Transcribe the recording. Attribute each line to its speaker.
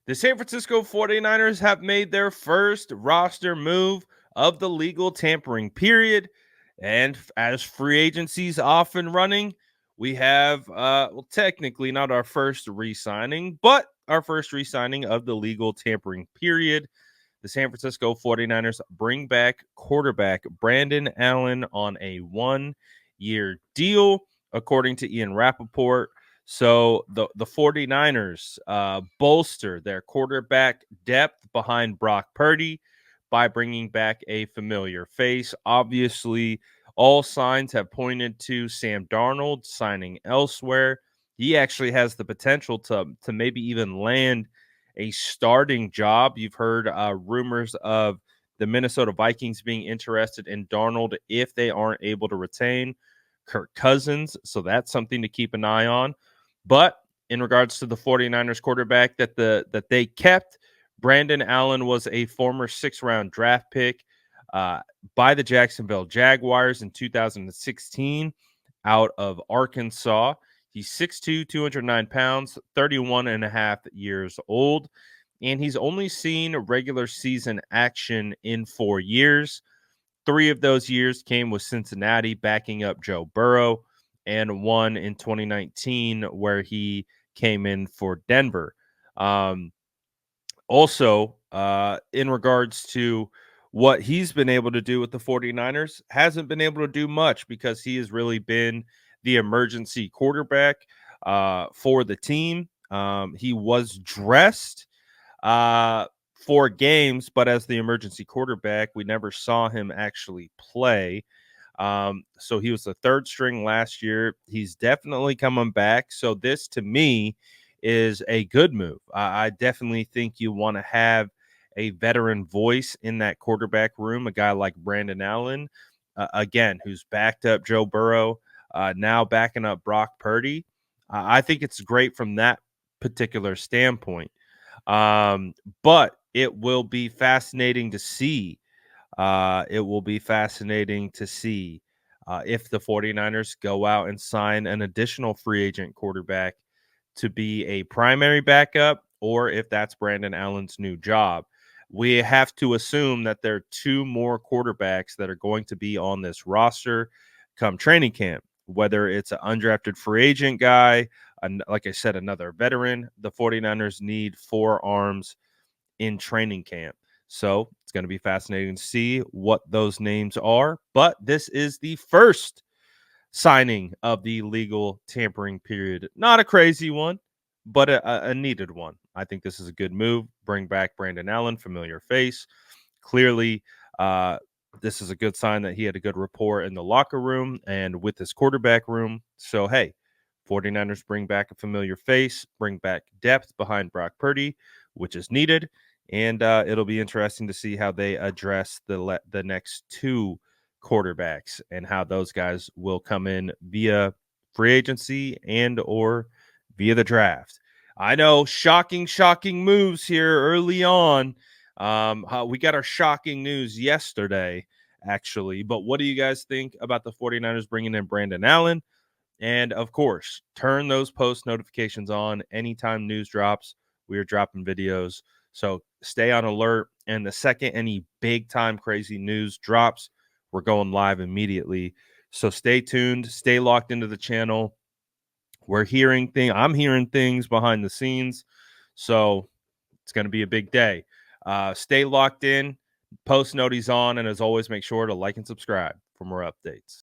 Speaker 1: The San Francisco 49ers have made their first roster move of the legal tampering period. And as free agency's off and running, we have, well, technically not our first re signing, but our first re signing of the legal tampering period. The San Francisco 49ers bring back quarterback Brandon Allen on a 1-year deal, according to Ian Rappaport. So the 49ers bolster their quarterback depth behind Brock Purdy by bringing back a familiar face. Obviously, all signs have pointed to Sam Darnold signing elsewhere. He actually has the potential to maybe even land a starting job. You've heard rumors of the Minnesota Vikings being interested in Darnold if they aren't able to retain Kirk Cousins. So that's something to keep an eye on. But in regards to the 49ers quarterback that they kept, Brandon Allen was a former 6th-round draft pick by the Jacksonville Jaguars in 2016 out of Arkansas. He's 6'2", 209 pounds, 31 and a half years old, and he's only seen regular season action in 4 years. 3 of those years came with Cincinnati backing up Joe Burrow, and 1 in 2019 where he came in for Denver. Also, in regards to what he's been able to do with the 49ers, hasn't been able to do much because he has really been the emergency quarterback for the team. He was dressed for games, but as the emergency quarterback, we never saw him actually play. So he was the 3rd string last year. He's definitely coming back. So this to me is a good move. I definitely think you want to have a veteran voice in that quarterback room, a guy like Brandon Allen, again, who's backed up Joe Burrow, now backing up Brock Purdy. I think it's great from that particular standpoint. But it will be fascinating to see. It will be fascinating to see if the 49ers go out and sign an additional free agent quarterback to be a primary backup, or if that's Brandon Allen's new job. We have to assume that there are 2 more quarterbacks that are going to be on this roster come training camp, whether it's an undrafted free agent guy, and like I said, another veteran. The 49ers need 4 arms in training camp. So it's going to be fascinating to see what those names are. But this is the first signing of the legal tampering period. Not a crazy one, but a needed one. I think this is a good move. Bring back Brandon Allen, familiar face. Clearly, this is a good sign that he had a good rapport in the locker room and with his quarterback room. So, hey, 49ers bring back a familiar face, bring back depth behind Brock Purdy, which is needed. And it'll be interesting to see how they address the next 2 quarterbacks and how those guys will come in via free agency and or via the draft. I know, shocking moves here early on. We got our shocking news yesterday, actually. But what do you guys think about the 49ers bringing in Brandon Allen? And of course, turn those post notifications on anytime news drops. We are dropping videos. So stay on alert. And the second any big time crazy news drops, we're going live immediately. So stay tuned, stay locked into the channel. I'm hearing things behind the scenes. So it's going to be a big day. Stay locked in, post noties on, and as always, make sure to like and subscribe for more updates.